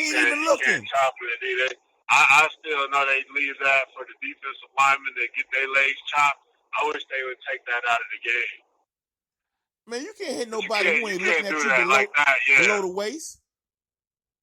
ain't even looking. Chop it either. I still know they leave that for the defensive linemen that get their legs chopped. I wish they would take that out of the game. Man, you can't hit nobody who ain't looking at you below the waist.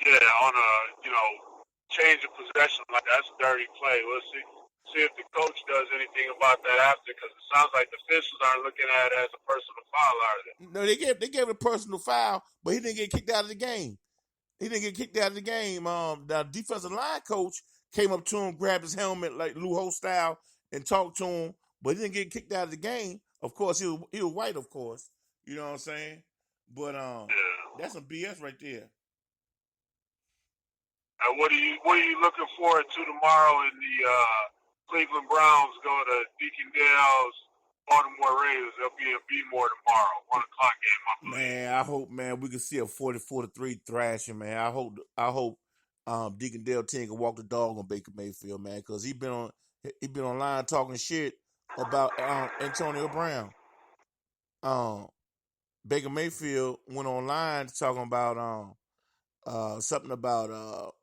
Yeah, on a change of possession like that's a dirty play. We'll see if the coach does anything about that after, because it sounds like the officials aren't looking at it as a personal foul, are they? No, they gave it a personal foul, but he didn't get kicked out of the game. He didn't get kicked out of the game. The defensive line coach came up to him, grabbed his helmet like Lou Holtz style, and talked to him, but he didn't get kicked out of the game. Of course, he was white, of course. You know what I'm saying? But that's some BS right there. What are you looking forward to tomorrow in the Cleveland Browns go to Deacon Dale's Baltimore Ravens? They'll be in B-more tomorrow, 1 o'clock game, I believe. Man, I hope, man, we can see a 44-3 thrashing, man. I hope Deacon Dale team can walk the dog on Baker Mayfield, man, because he been online talking shit about Antonio Brown. Baker Mayfield went online talking about something about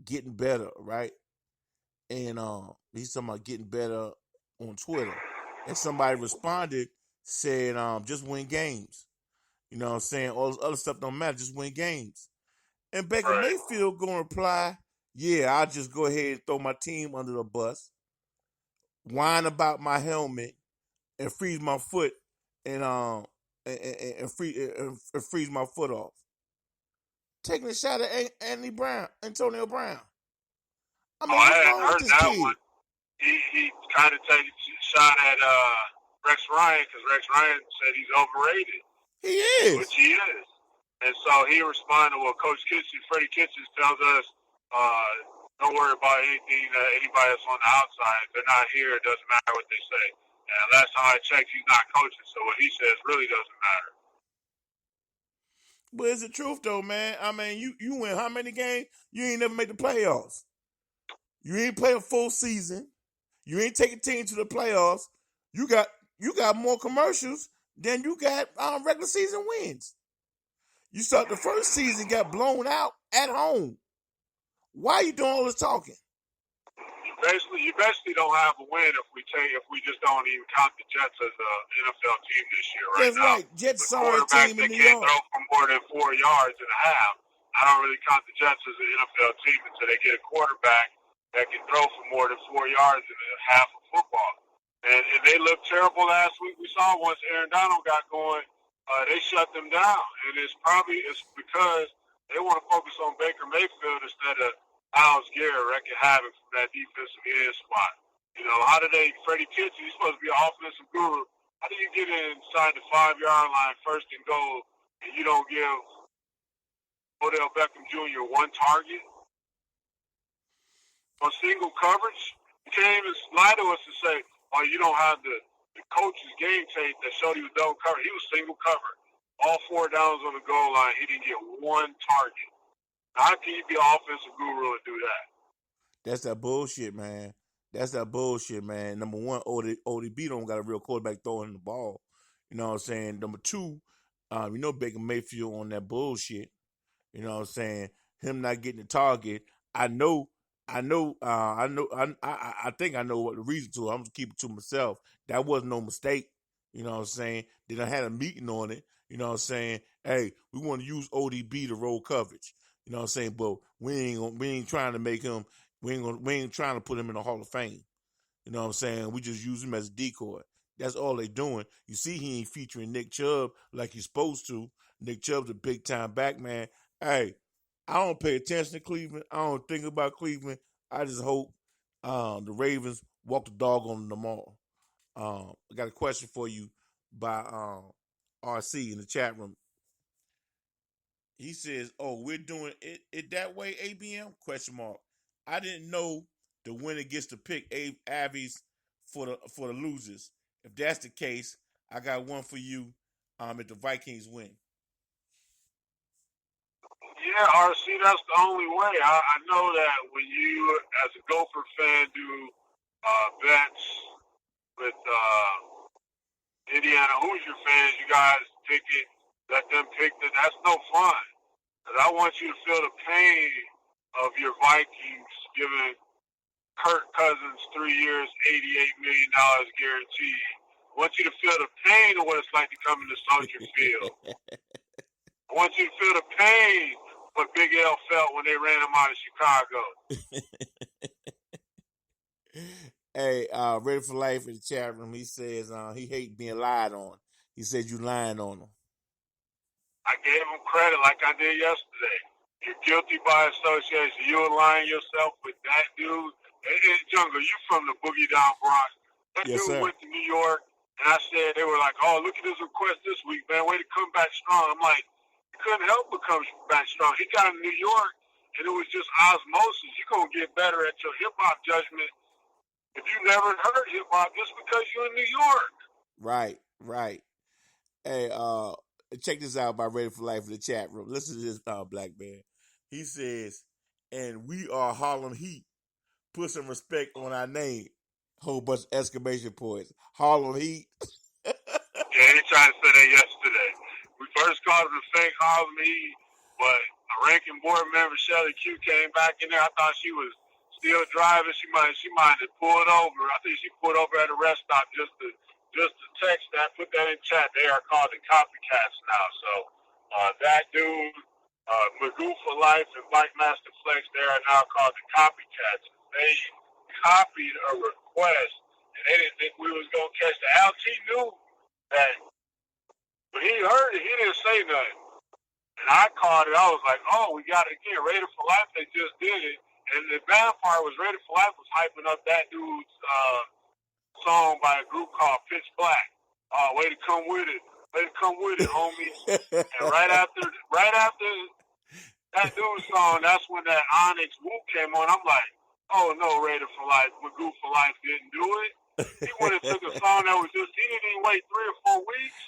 getting better, right? And he's talking about getting better on Twitter. And somebody responded, said, just win games. You know what I'm saying? All this other stuff don't matter, just win games. And Baker Mayfield gonna reply, yeah, I'll just go ahead and throw my team under the bus, whine about my helmet, and freeze my foot and freeze my foot off. Taking a shot at Antonio Brown. I mean, I hadn't heard that kid? One. He kind of takes a shot at Rex Ryan, because Rex Ryan said he's overrated. He is. Which he is. And so he responded, well, Coach Kitchens, Freddie Kitchens tells us, don't worry about anything that anybody that's on the outside. If they're not here, it doesn't matter what they say. And last time I checked, he's not coaching, so what he says really doesn't matter. But it's the truth, though, man. I mean, you win how many games? You ain't never make the playoffs. You ain't play a full season. You ain't take a team to the playoffs. You got more commercials than you got regular season wins. You start the first season, got blown out at home. Why are you doing all this talking? You basically don't have a win if we just don't even count the Jets as an NFL team this year right That's now. Right. Jets are a team in New York. Can't throw for more than 4 yards and a half. I don't really count the Jets as an NFL team until they get a quarterback that can throw for more than 4 yards and a half of football. And they looked terrible last week. We saw once Aaron Donald got going, they shut them down. And it's because they want to focus on Baker Mayfield instead of Myles Garrett wrecking havoc from that defensive end spot. You know, how do Freddie Kitchens, he's supposed to be an offensive guru. How do you get inside the 5-yard line, 1st and goal, and you don't give Odell Beckham Jr. one target? On single coverage, you can't even lie to us and say, oh, you don't have the coach's game tape that showed he was double covered. He was single covered. All 4 downs on the goal line, he didn't get one target. How can you be an offensive guru and do that? That's that bullshit, man. Number one, ODB don't got a real quarterback throwing the ball. You know what I'm saying? Number two, Baker Mayfield on that bullshit. You know what I'm saying? Him not getting the target. I think I know what the reason to. I'm just keep it to myself. That wasn't no mistake. You know what I'm saying? They done had a meeting on it. You know what I'm saying? Hey, we want to use ODB to roll coverage. You know what I'm saying? But we ain't trying to make him. We ain't trying to put him in the Hall of Fame. You know what I'm saying? We just use him as a decoy. That's all they doing. You see, he ain't featuring Nick Chubb like he's supposed to. Nick Chubb's a big time back, man. Hey, I don't pay attention to Cleveland. I don't think about Cleveland. I just hope the Ravens walk the dog on them tomorrow. I got a question for you by RC in the chat room. He says, "Oh, we're doing it that way, ABM?" ? I didn't know the winner gets to pick Avies for the losers. If that's the case, I got one for you. If the Vikings win. Yeah, RC, that's the only way. I know that when you, as a Gopher fan, do bets with Indiana Hoosier fans, you guys pick it, let them pick it. That's no fun. Because I want you to feel the pain of your Vikings giving Kirk Cousins 3 years, $88 million guaranteed. I want you to feel the pain of what it's like to come into Soldier Field. I want you to feel the pain what Big L felt when they ran him out of Chicago. Hey, Ready for Life in the chat room, he says he hate being lied on. He says you lying on him. I gave him credit like I did yesterday. You're guilty by association. You align yourself with that dude. Hey, Jungle, you from the Boogie Down Bronx. That Yes, dude sir. went to New York, and I said, they were like, oh, look at his request this week, man. Way to come back strong. I'm like, you couldn't help but come back strong. He got in New York, and it was just osmosis. You're going to get better at your hip-hop judgment if you never heard hip-hop just because you're in New York. Right, right. Hey, check this out by Ready for Life in the chat room. Listen to this, Black Man. He says, and we are Harlem Heat. Put some respect on our name. Whole bunch of exclamation points. Harlem Heat. Yeah, he tried to say that yesterday. We first called him the fake Harlem Heat, but a ranking board member, Shelly Q, came back in there. I thought she was still driving. She might have pulled over. I think she pulled over at a rest stop just to text that, put that in chat. They are called the copycats now. So that dude, Magoo for Life and Mike Master Flex, they are now called the copycats. They copied a request, and they didn't think we was gonna catch the LT knew that. But he heard it. He didn't say nothing. And I caught it. I was like, oh, we got it again. Ready for Life, they just did it. And the bad part was Ready for Life was hyping up that dude's song by a group called Pitch Black. Way to come with it. Way to come with it, homie. And right after that dude's song, that's when that Onyx Whoop came on. I'm like, oh, no, Ready for Life. Magoo for Life didn't do it. He went and took a song that was just, he didn't even wait 3 or 4 weeks.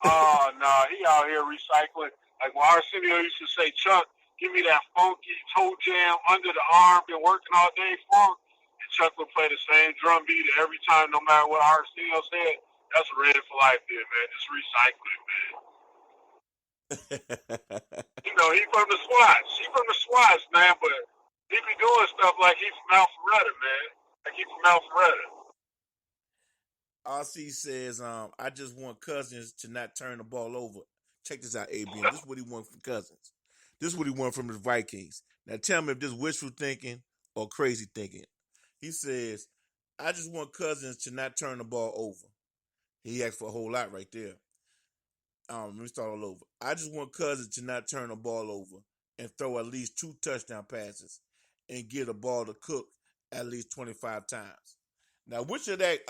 Oh, no, he out here recycling. Like when Arsenio used to say, Chuck, give me that funky toe jam under the arm, been working all day funk. And Chuck would play the same drum beat every time, no matter what Arsenio said. That's what Ready for Life did, man. Just recycling, man. You know, he from the SWATs. He from the SWATs, man, but he be doing stuff like he from Alpharetta, man. Like he from Alpharetta. RC says, I just want Cousins to not turn the ball over. Check this out, ABM. This is what he wants from Cousins. This is what he wants from the Vikings. Now tell me if this wishful thinking or crazy thinking. He says, I just want Cousins to not turn the ball over. He asked for a whole lot right there. Let me start all over. I just want Cousins to not turn the ball over and throw at least 2 touchdown passes and get a ball to Cook at least 25 times. Now, which of that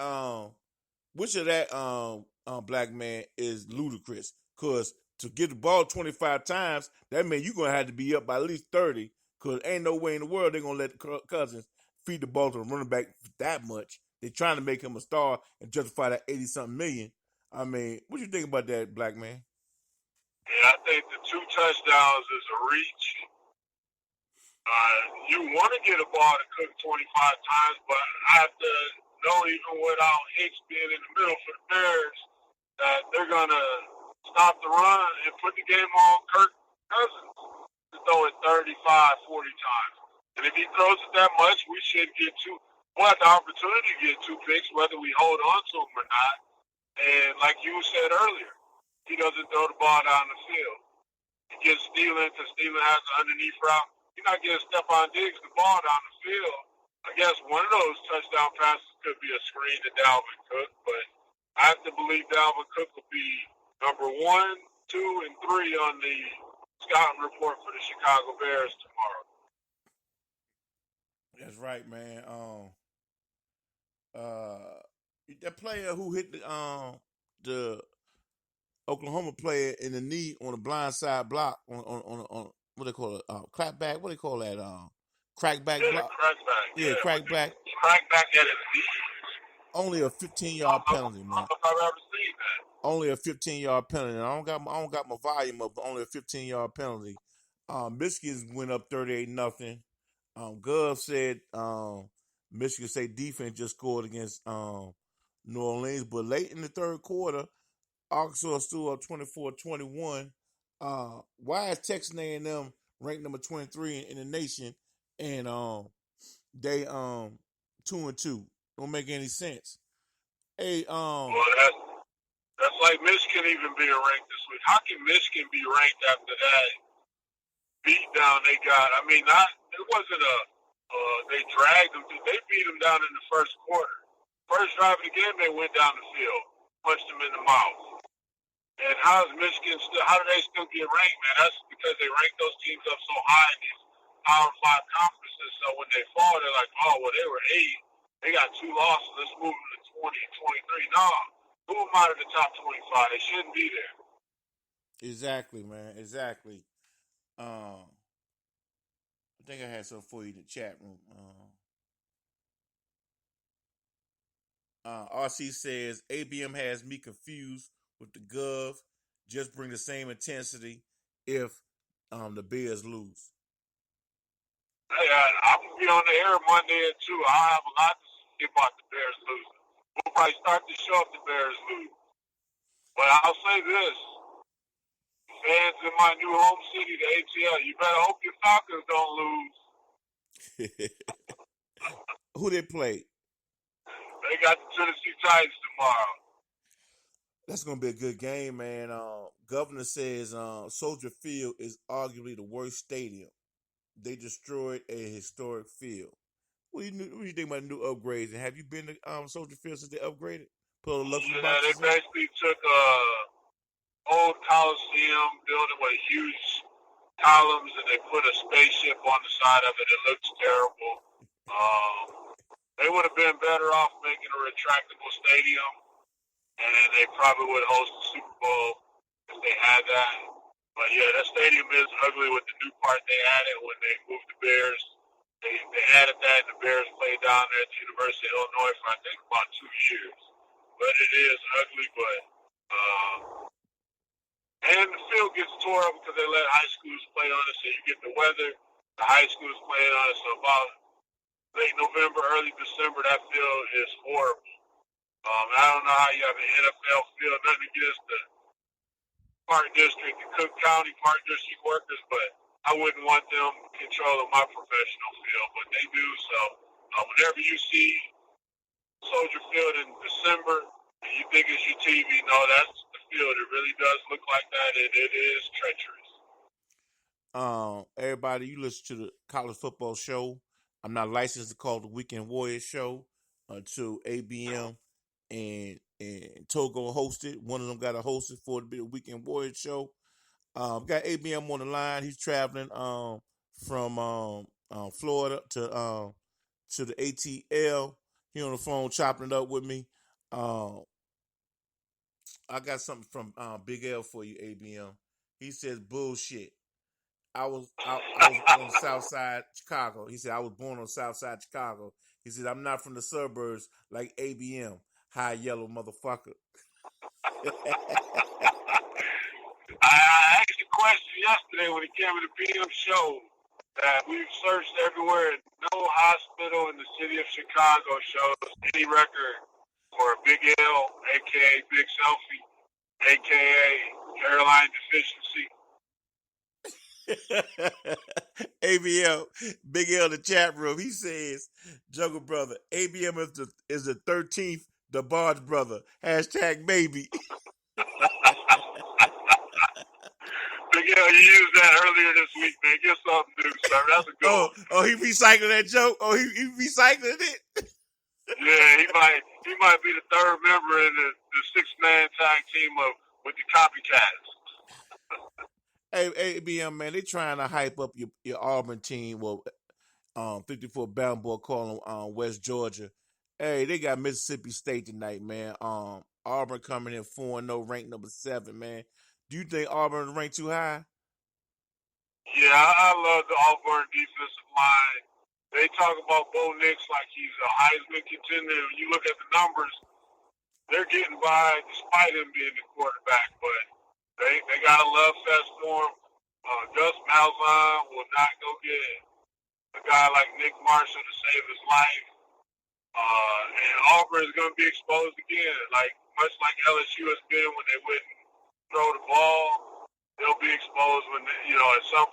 Black Man is ludicrous? Because to get the ball 25 times, that means you're going to have to be up by at least 30, because ain't no way in the world they're going to let Cousins feed the ball to the running back that much. They're trying to make him a star and justify that 80-something million. I mean, what do you think about that, Black Man? Yeah, I think the 2 touchdowns is a reach. You want to get a ball to Cook 25 times, but I have to know, even without Hicks being in the middle for the Bears, that they're going to stop the run and put the game on Kirk Cousins to throw it 35, 40 times. And if he throws it that much, we should get 2. We'll have the opportunity to get 2 picks, whether we hold on to them or not. And like you said earlier, he doesn't throw the ball down the field. He gets Thielen because Thielen has an underneath route. He's not getting Stephon Diggs the ball down the field. I guess one of those touchdown passes could be a screen to Dalvin Cook, but I have to believe Dalvin Cook will be number 1, 2, and 3 on the scouting report for the Chicago Bears tomorrow. That's right, man. That player who hit the Oklahoma player in the knee on a blind side block on what they call it, clapback. What do they call that? Crackback block. Crackback. Yeah, crackback. Crackback at his knees. Only a 15-yard penalty, man. I don't know if I've ever seen that. Only a 15-yard penalty. I don't got my volume up, but only a 15-yard penalty. Michigan went up 38-0. Gov said Michigan State defense just scored against New Orleans, but late in the third quarter, Arkansas stood up 24-21. Why is Texas A&M ranked number 23 in the nation, and they 2-2? Don't make any sense. Hey, Well, that's like Michigan even being ranked this week. How can Michigan be ranked after that beat down they got? I mean, it wasn't they dragged them. They beat them down in the first quarter. First drive of the game, they went down the field, punched them in the mouth. And how is Michigan still? How do they still get ranked, man? That's because they rank those teams up so high in these Power 5 conferences. So when they fall, they're like, oh, well, they were 8. They got 2 losses. Let's move them to 20, 23. No, move them out of the top 25. They shouldn't be there. Exactly, man. Exactly. I think I had something for you in the chat room. RC says ABM has me confused with the Gov. Just bring the same intensity if the Bears lose. Hey, I'm gonna be on the air Monday at 2. I'll have a lot to say about the Bears losing. We'll probably start the show if the Bears lose. But I'll say this: fans in my new home city, the ATL, you better hope your Falcons don't lose. Who they play? They got the Tennessee Titans tomorrow. That's gonna be a good game, man. Governor says Soldier Field is arguably the worst stadium. They destroyed a historic field. What do you think about new upgrades? And have you been to Soldier Field since they upgraded? Put all the luxury boxes they basically took old Coliseum building with huge columns, and they put a spaceship on the side of it. It looks terrible. They would have been better off making a retractable stadium, and they probably would host the Super Bowl if they had that. But yeah, that stadium is ugly with the new part they added when they moved the Bears. They added that, and the Bears played down there at the University of Illinois for I think about 2 years. But it is ugly, and the field gets tore up because they let high schools play on it, so you get the weather. The high schools playing on it, so about late November, early December, that field is horrible. I don't know how you have an NFL field, nothing against the Park District, the Cook County Park District workers, but I wouldn't want them controlling my professional field, but they do. So whenever you see Soldier Field in December and you think it's your TV, no, that's the field. It really does look like that, and it is treacherous. Everybody, you listen to the college football show. I'm not licensed to call the Weekend Warriors show until ABM and Togo hosted. One of them got to host it for the Weekend Warriors show. Got ABM on the line. He's traveling from Florida to the ATL. He on the phone chopping it up with me. I got something from Big L for you, ABM. He says bullshit. I was on the south side Chicago. He said I was born on the south side Chicago. He said I'm not from the suburbs like ABM. High yellow motherfucker. I asked a question yesterday when he came to the PM show that we've searched everywhere, and no hospital in the city of Chicago shows any record for Big L, a.k.a. Big Selfie, a.k.a. Caroline Deficiency. ABM, Big L in the chat room. He says, Jungle Brother, ABM is the 13th, the Barge Brother. # maybe. Big L, you used that earlier this week, man. Get something new, sir. That's a good one. Oh, he recycled that joke? Oh, he recycled it? Yeah, he might be the third member in the 6-man tag team with the Copycats. Hey, ABM, man, they trying to hype up your Auburn team. Well, 54 Bound Boy calling West Georgia. Hey, they got Mississippi State tonight, man. Auburn coming in 4-0, ranked number 7, man. Do you think Auburn is ranked too high? Yeah, I love the Auburn defensive line. They talk about Bo Nix like he's a Heisman contender. When you look at the numbers, they're getting by despite him being the quarterback. But they got a love fest for him. Gus Malzahn will not go get a guy like Nick Marshall to save his life. And Auburn is going to be exposed again, like much like LSU has been when they wouldn't throw the ball. they'll be exposed when, at some